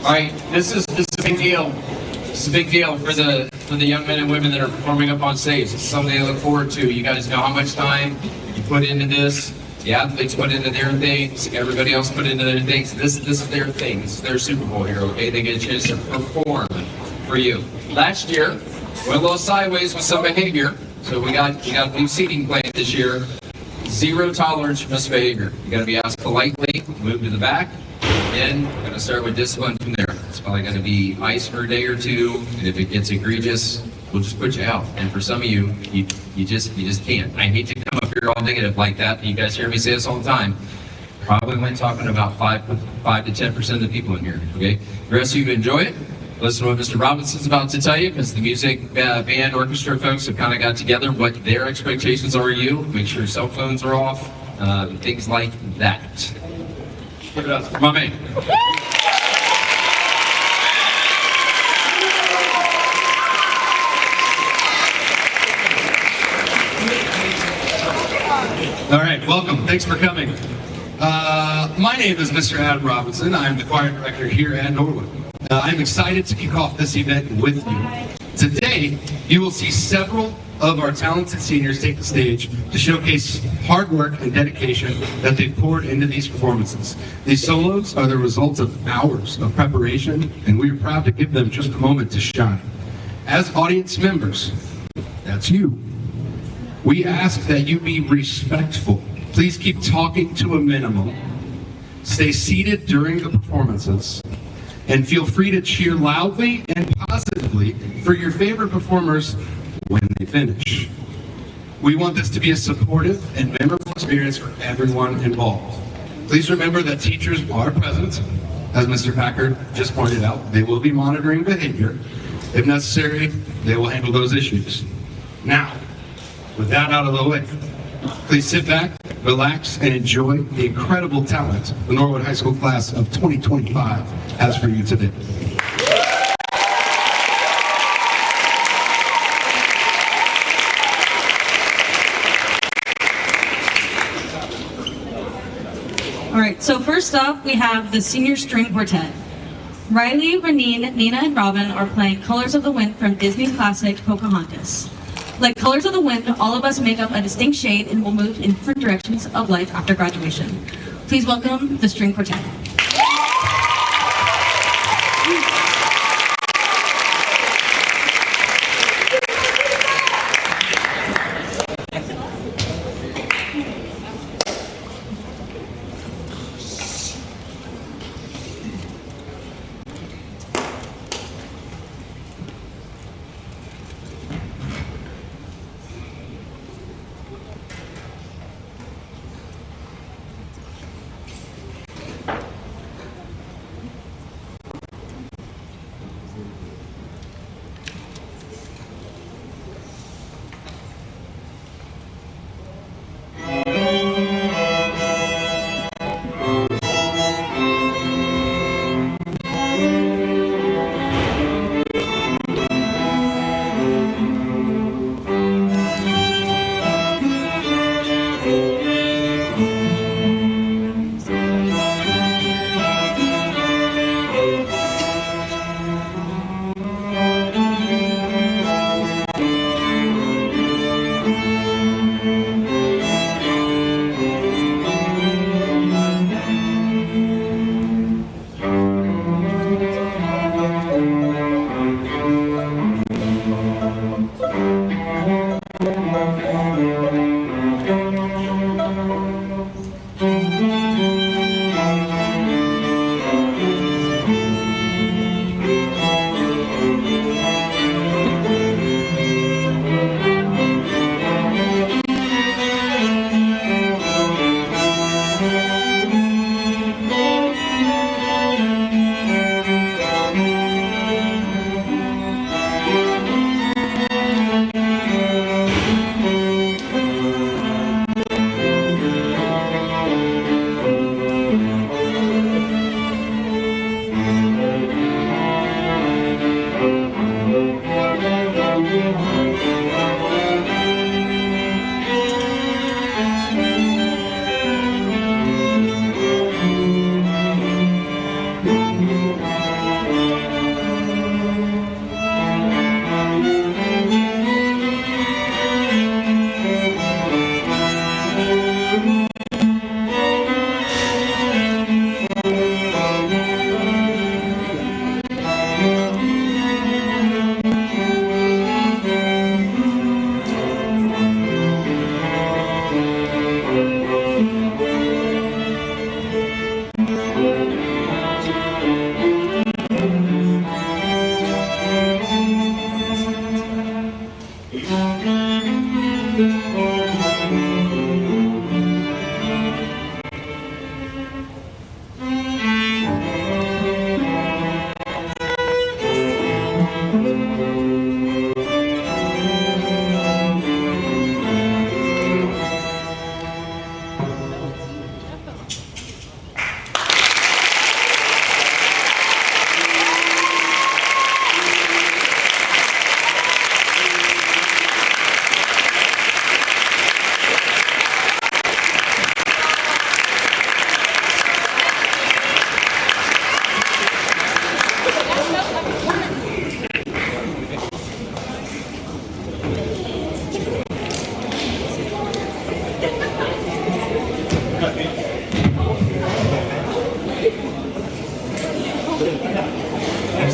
All right, this is a big deal. This is a big deal for the young men and women that are performing up on stage. It's something I look forward to. You guys know how much time you put into this. The athletes put into their things. Everybody else put into their things. This is their thing. This is their Super Bowl here. Okay, they get a chance to perform for you. Last year, went a little sideways with some behavior. So we got a new seating plan this year. Zero tolerance for misbehavior. You got to be asked politely, move to the back, and we're going to start with discipline from there. It's probably going to be ice for a day or two, and if it gets egregious, we'll just put you out. And for some of you, you just can't. I hate to come up here all negative like that. You guys hear me say this all the time. Probably when talking about 5 to 10% of the people in here. Okay, the rest of you enjoy it. Listen to what Mr. Robinson's about to tell you, because the music, band, orchestra folks have kind of got together what their expectations are of you. Make sure your cell phones are off, things like that. Give it up for my man. All right, welcome. Thanks for coming. My name is Mr. Adam Robinson. I'm the choir director here at Norwood. I'm excited to kick off this event with you. Today, you will see several of our talented seniors take the stage to showcase hard work and dedication that they've poured into these performances. These solos are the result of hours of preparation, and we are proud to give them just a moment to shine. As audience members, that's you. We ask that you be respectful. Please keep talking to a minimum. Stay seated during the performances. And feel free to cheer loudly and positively for your favorite performers when they finish. We want this to be a supportive and memorable experience for everyone involved. Please remember that teachers are present. As Mr. Packard just pointed out, they will be monitoring behavior. If necessary, they will handle those issues. Now, with that out of the way, please sit back, relax, and enjoy the incredible talent the Norwood High School class of 2025 has for you today. All right, so first up, we have the Senior String Quartet. Riley, Reneen, Nina, and Robin are playing Colors of the Wind from Disney's classic Pocahontas. Like colors of the wind, all of us make up a distinct shade and will move in different directions of life after graduation. Please welcome the String Quartet.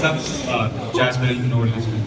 next up, jazz band in Norwood High School.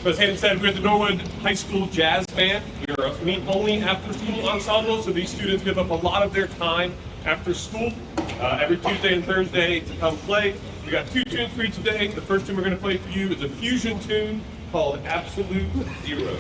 So as Hayden said, we're the Norwood High School Jazz Band. We're a meet-only after-school ensemble, so these students give up a lot of their time after school every Tuesday and Thursday to come play. We got 2 tunes for you today. The first tune we're going to play for you is a fusion tune called Absolute Zero.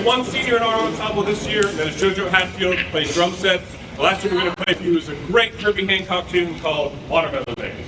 one senior in our ensemble this year. That is JoJo Hatfield, plays drum set. The last one we're going to play for you is a great Herbie Hancock tune called Watermelon Days.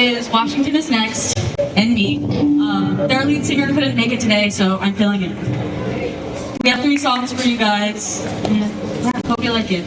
is Washington is Next and me. Their lead singer couldn't make it today, so I'm filling in. We have 3 songs for you guys, and yeah, hope you like it.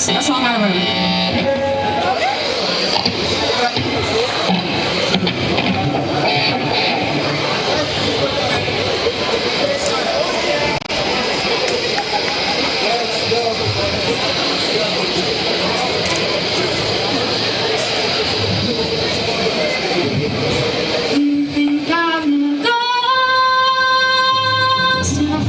a song I wrote. You think I'm ghost in a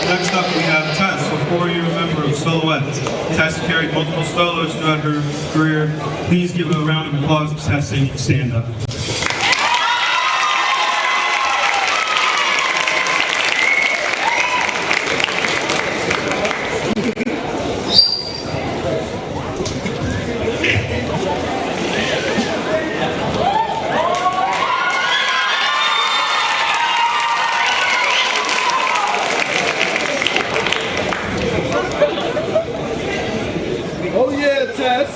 Next up, we have Tess, a 4-year member of Soloettes. Tess carried multiple solos throughout her career. Please give a round of applause to Tess so you can stand up. Oh yeah, Tess.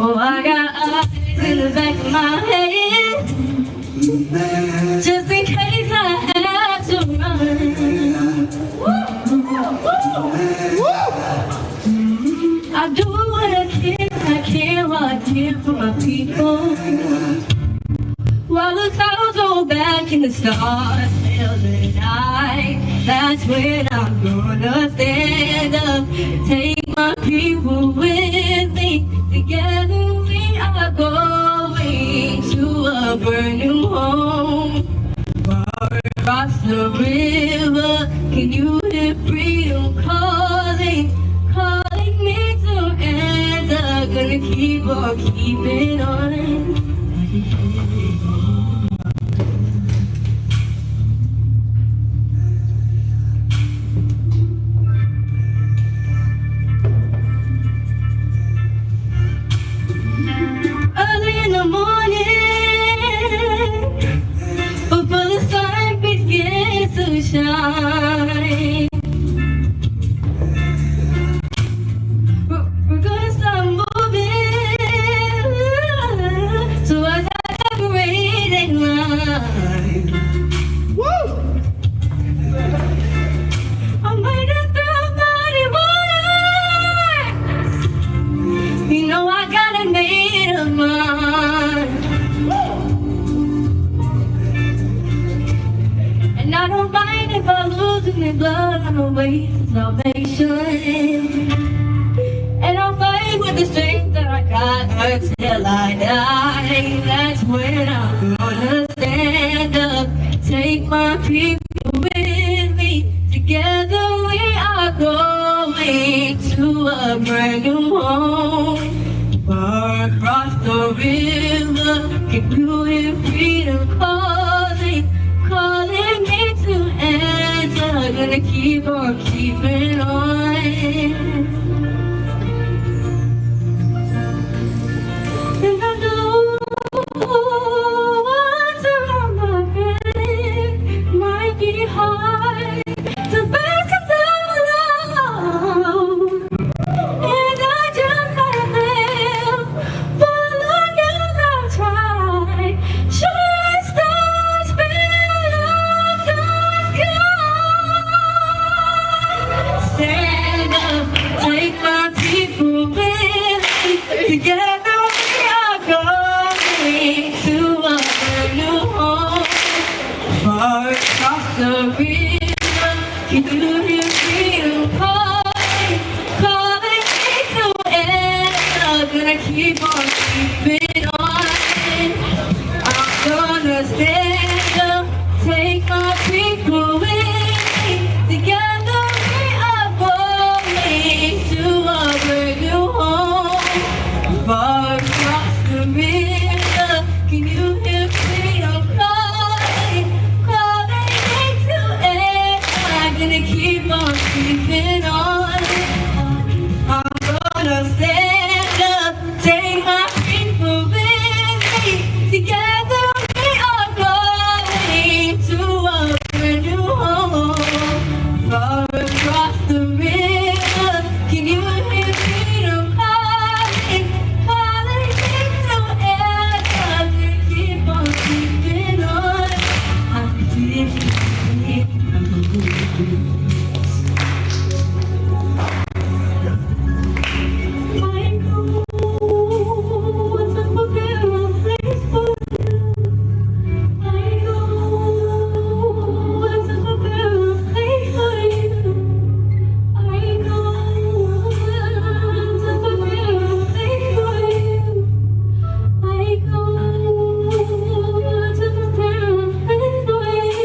Oh, I got eyes in the back of my head, just in case I have to run. I do what I can while I care for my people. While the clouds roll back and the stars fill the night, that's when I'm gonna stand up, take my people with me. Together we are going to a brand new home. Far across the river, can you hear freedom calling, calling me to answer? Gonna keep on keeping on. blood on the way to salvation. And I'll fight with the strength that I got until I die. That's when I'm gonna stand up, take my people with me. Together we are going to a brand new home. Far across the river, can you hear freedom calling, calling me to answer? Gonna keep on keeping on. And I know what's around my head might be hard to bear 'cause I'm alone. And I just gotta live, but long as I try, shine stars fill up the sky. Stand up, take my people with me. Together we are going to a brand new home. Far across the river, can you hear freedom calling, calling me to end? I'm gonna keep on keeping on. I'm gonna stand up, take my people with me. Together we are going to a brand new home. Far across the river, can you hear freedom calling, calling me to end? I'm gonna keep on keeping on. I'm gonna stand up, take my people with me. Together we are going to a brand new home. Far across the river, can you hear freedom calling, calling me to end? I'm gonna keep on keeping on. I'm keeping on. I know what's up a better place for you. I know what's up a better place for you. I know what's up a better place for you. I know what's up a better place for you.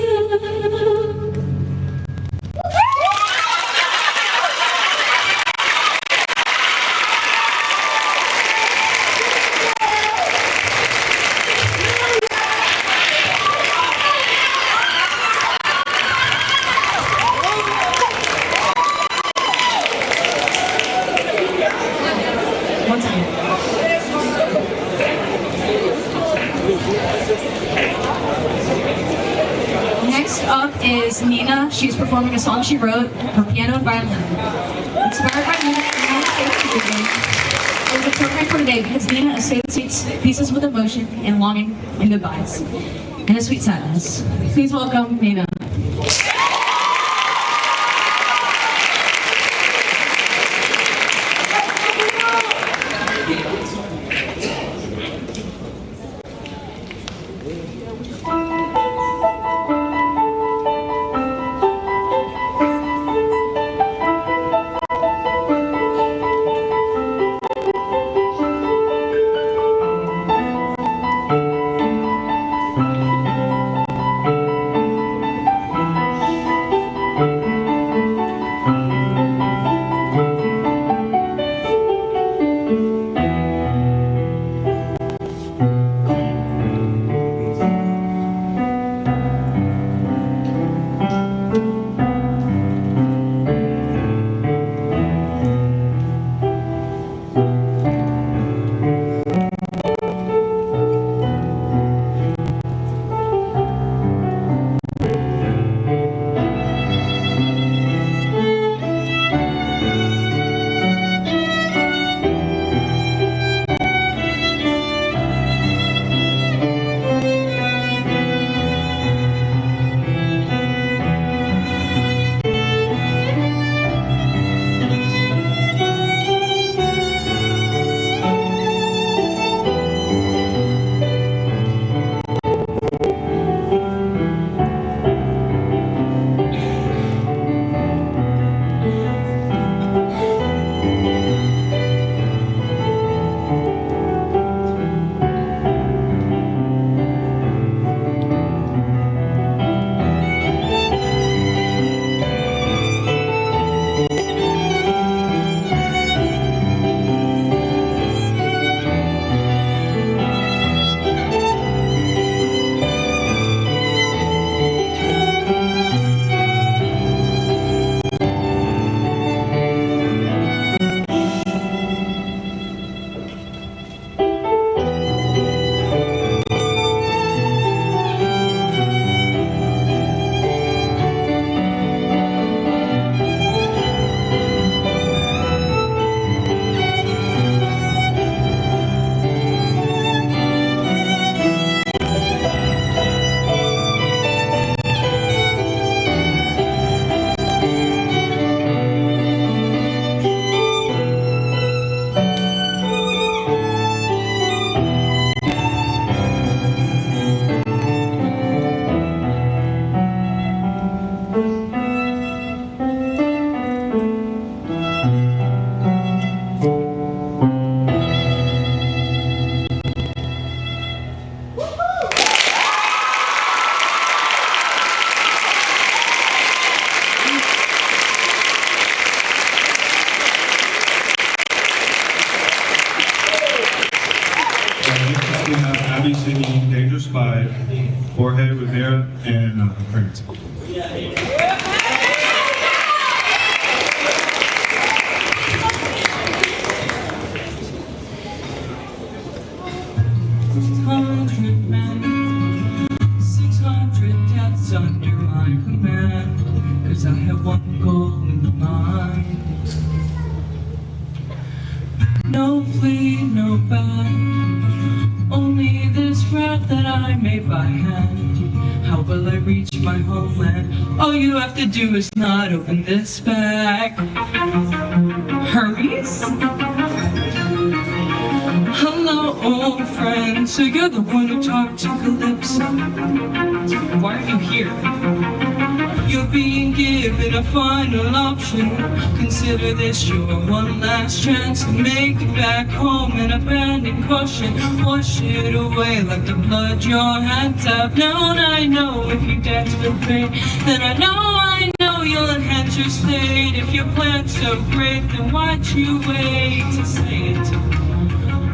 Once again. Next up is Nina. She's performing a song she wrote for piano and violin. Inspired by Nina and the program for today because Nina associates pieces with emotion and longing and goodbyes and a sweet sadness. Please welcome Nina. have Abby singing Dangerous by Jorge Rivera and Prince. Hundred men, 600 deaths under my command, 'cause I have one goal in mind. No fleet, no band, only this raft that I made by hand. How will I reach my homeland? All you have to do is not open this bag. Hermes? Hello, old friend. So you're the one who talked to Calypso. Why are you here? You're being given a final option. Consider this your one last chance to make it back home and abandon caution. Wash it away like the blood your hands have known. I know if you dance with fate, then I know you'll enhance your state. If your plan's so great, then why'd you wait to say it?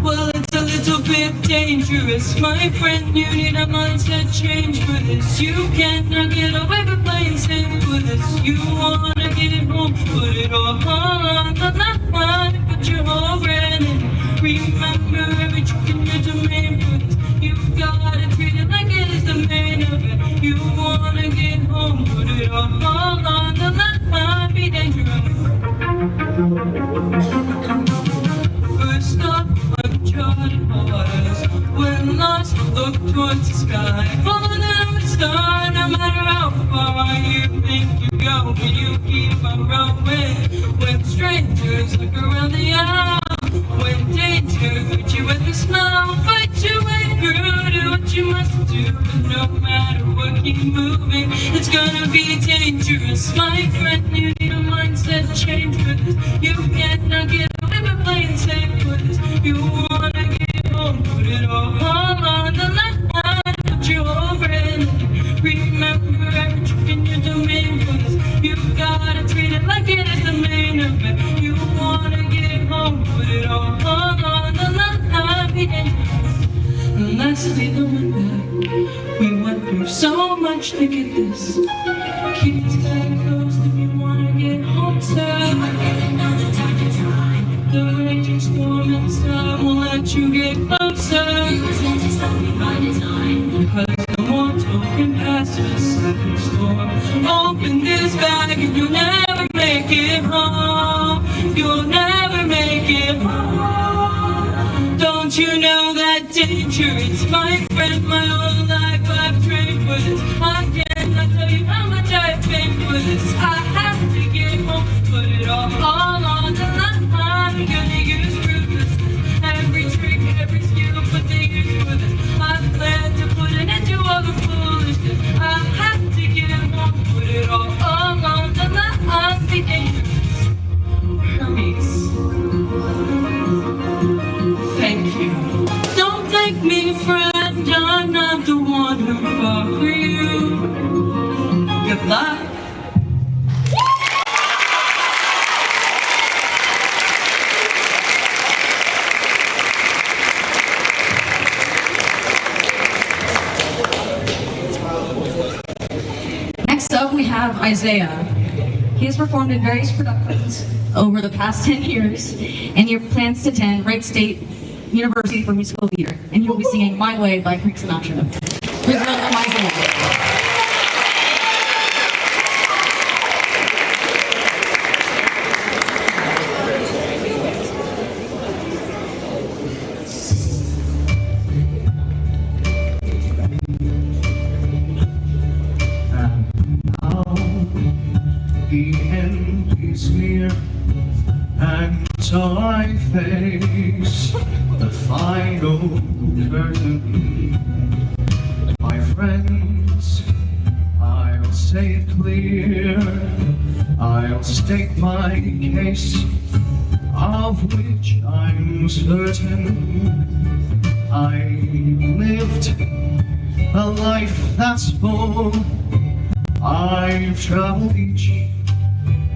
Well, it's a little bit dangerous, my friend. You need a mindset change for this. You cannot get away with playing safe with this. You wanna get home, put it all on the line, put your whole brand in. Remember every trick in your domain for this. You gotta treat it like it is the main event. You wanna get home, put it all on the line, be dangerous. First stop, uncharted waters. When lost, look towards the sky. Follow the North Star, no matter how far you think you go. Can you keep on rowing? When strangers look around the aisle, when danger greets you with a smile, fight your way through, do what you must do. But no matter what, keep moving. It's gonna be dangerous, my friend. You need a mindset change for this. You cannot get away with playing safe with this. You wanna get home, put it all on the line, put your whole brand in. Remember every trick in your domain for this. You gotta treat it like it is the main event. You wanna get home, put it all on the line, be dangerous. And lastly, knowing that we went through so much to get this. Keep this bag closed if you wanna get home, sir. The raging storm inside won't let you get closer. Because no more talking past the second storm. Open this bag and you'll never make it home. You'll never make it home. Don't you know that danger is my friend? My whole life I've trained for this. I cannot tell you how much I've paid for this. I have to get home, put it all on the line. I'm gonna use ruthlessness, every trick, every skill, but they use for this. I plan to put an end to all the foolishness. I have to get home, put it all on the line. Be dangerous, Hermes. Thank you. Don't thank me, friend. I'm not the one who fought for you. Good luck. Next up, we have Isaiah. He has performed in various productions over the past 10 years, and he plans to attend Wright State University for Musical Theater, and he will be singing My Way by Frank Sinatra. Please welcome Isaiah. The end is near, and so I face the final curtain. My friends, I'll say it clear, I'll state my case, of which I'm certain. I lived a life that's full. I've traveled each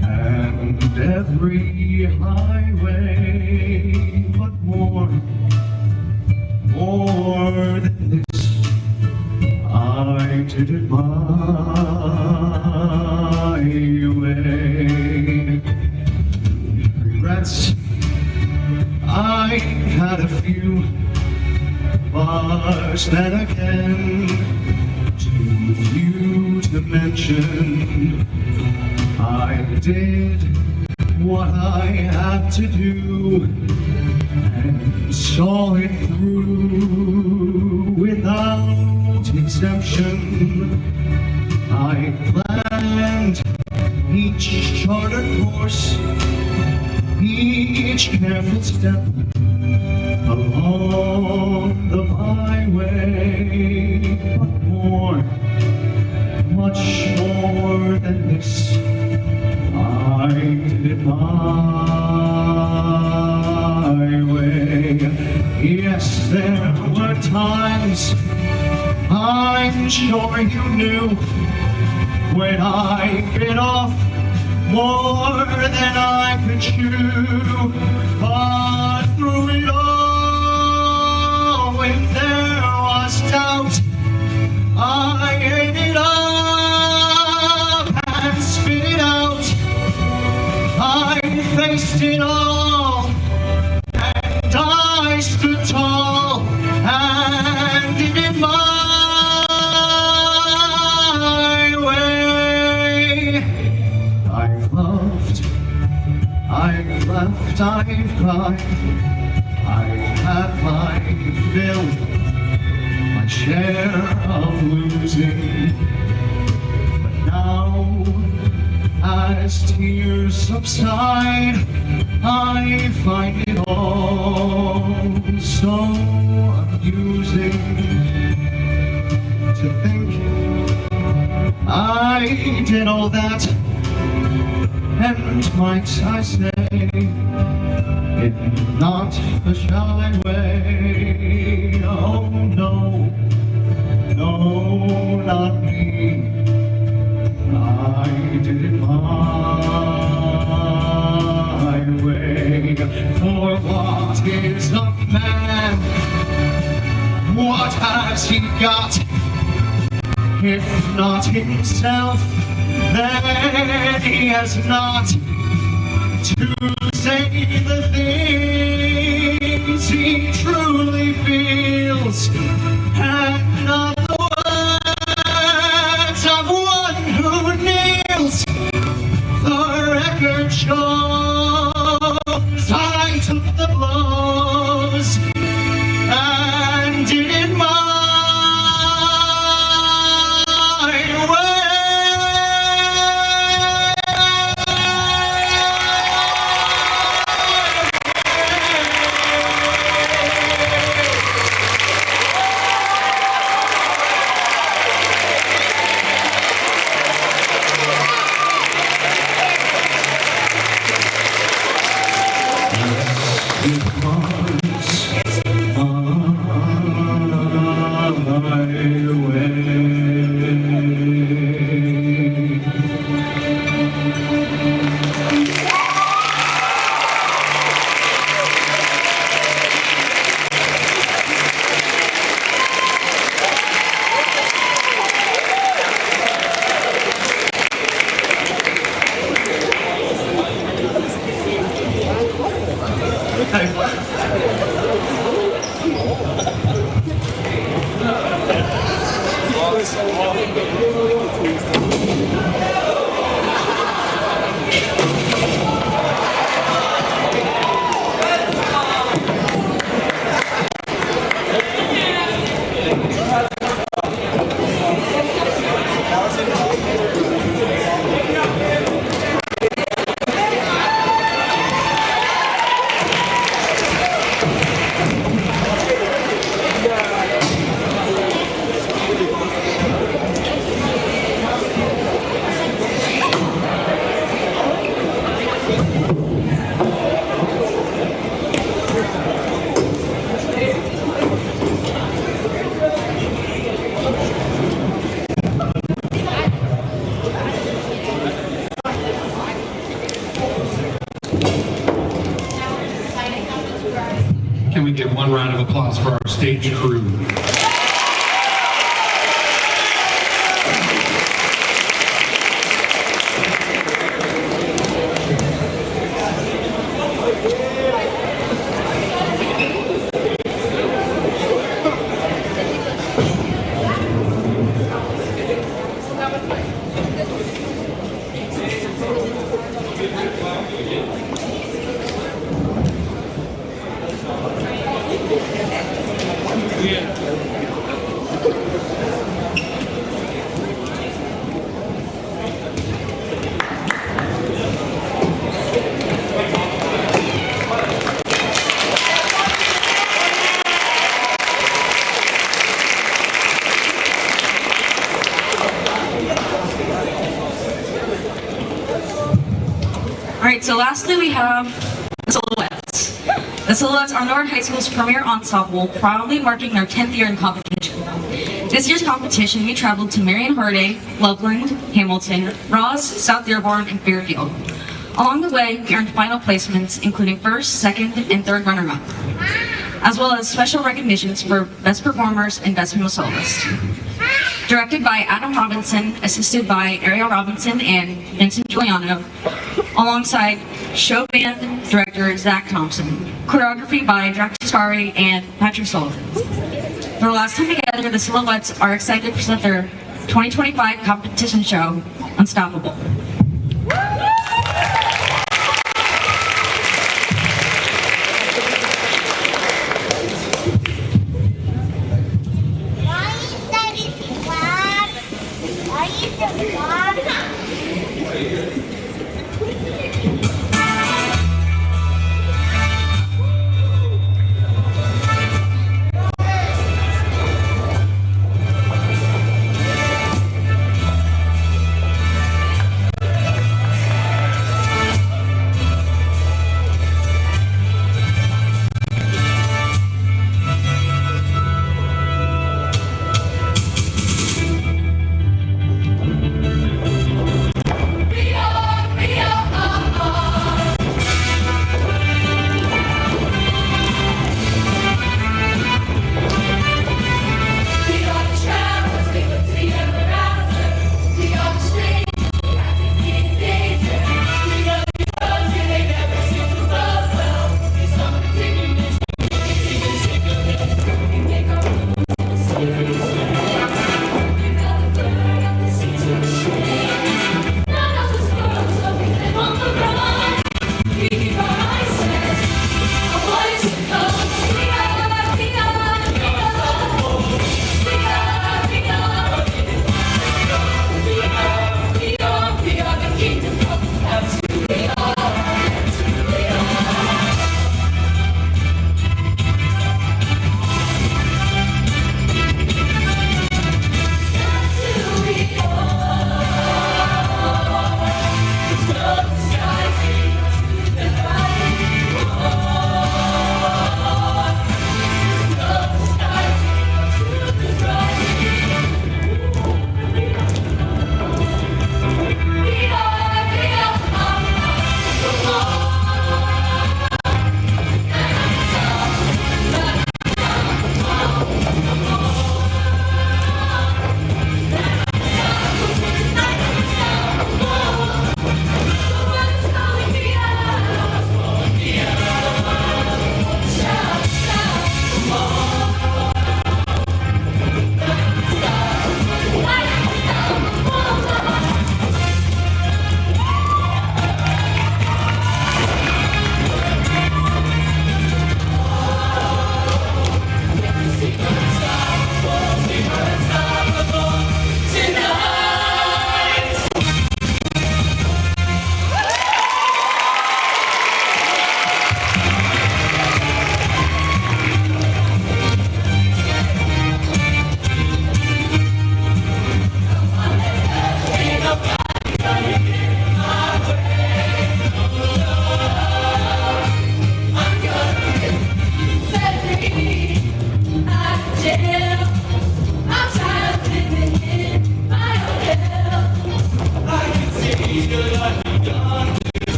and every highway, but more did it my way. Regrets, I've had a few, but then again, too few to mention. I did what I had to do and saw it through without exemption. I planned each chartered course, each careful step along the byway, but more, much more than this, I did it my way. Yes, there were times, I'm sure you knew, when I bit off more than I could chew. But through it all, when there was doubt, I ate it up and spit it out. I faced it all, and I stood tall, and did it my way. I've loved, I've laughed, I've cried, I've had my fill, my share of losing. But now, as tears subside, I find it all so amusing to think I did all that, and might I say, in not a shallow way. Oh no, no, not me. I did it my way. For what is a man? What has he got? If not himself, then he has not to say the things he truly feels, and not the words of one who kneels. The record shows I took the blows and did it my way. It was my way. so lastly we have the Silhouettes. The Silhouettes are Norwood High School's premier ensemble, proudly marking their 10th year in competition. This year's competition, we traveled to Marion Harding, Loveland, Hamilton, Ross, South Dearborn, and Fairfield. Along the way, we earned final placements, including first, second, and third runner-up, as well as special recognitions for Best Performers and Best Female Soloist. Directed by Adam Robinson, assisted by Ariel Robinson and Vincent Giuliano, alongside show band director Zach Thompson. Choreography by Jack Tiscari and Patrick Sullivan. For the last time together, the Silhouettes are excited to present their 2025 competition show, Unstoppable.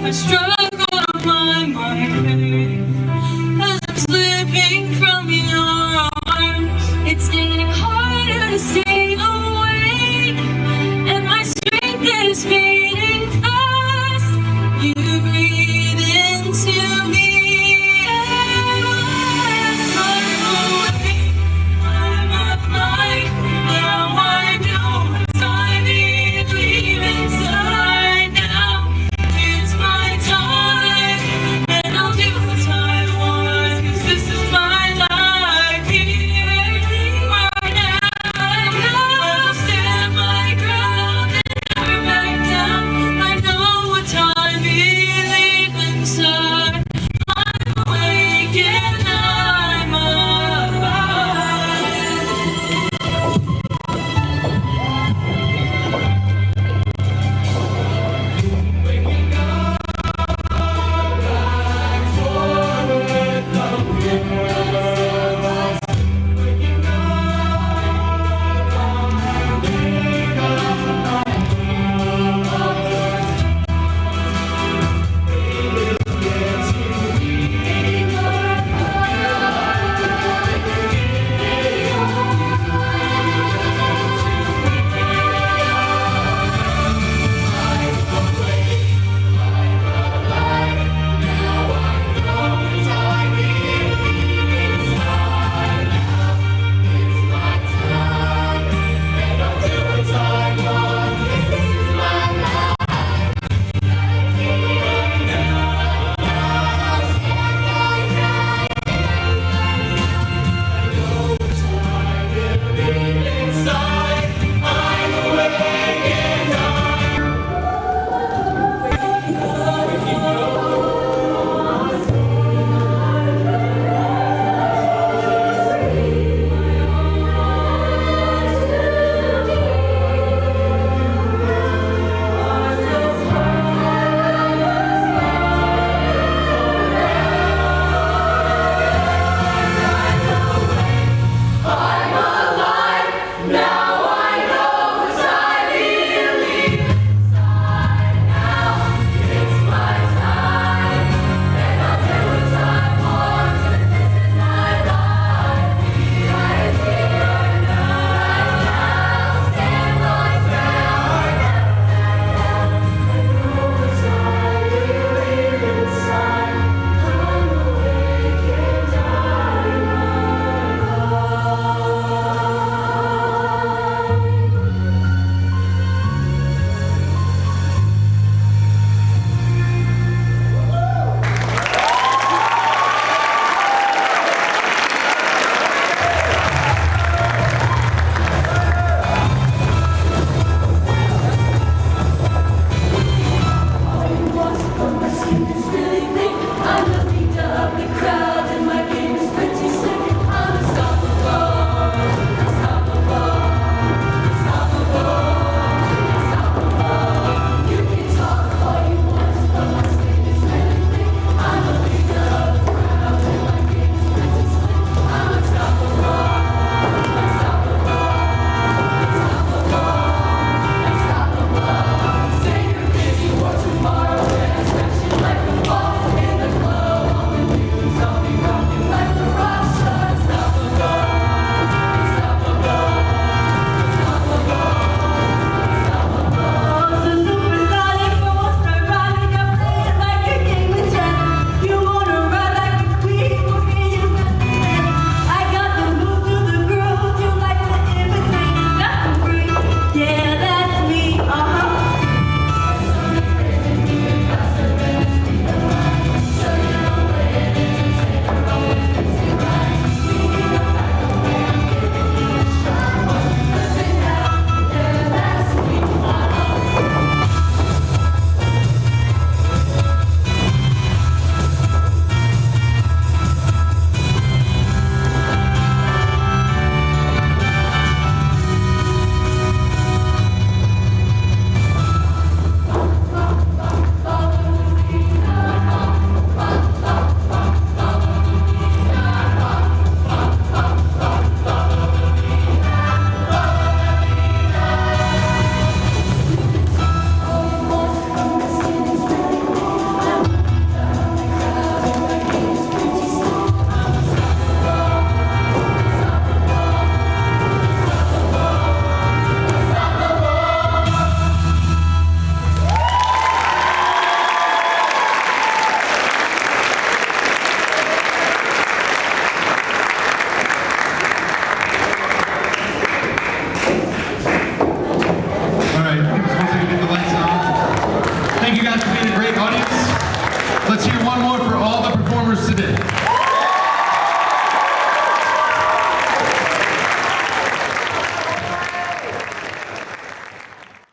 I struggle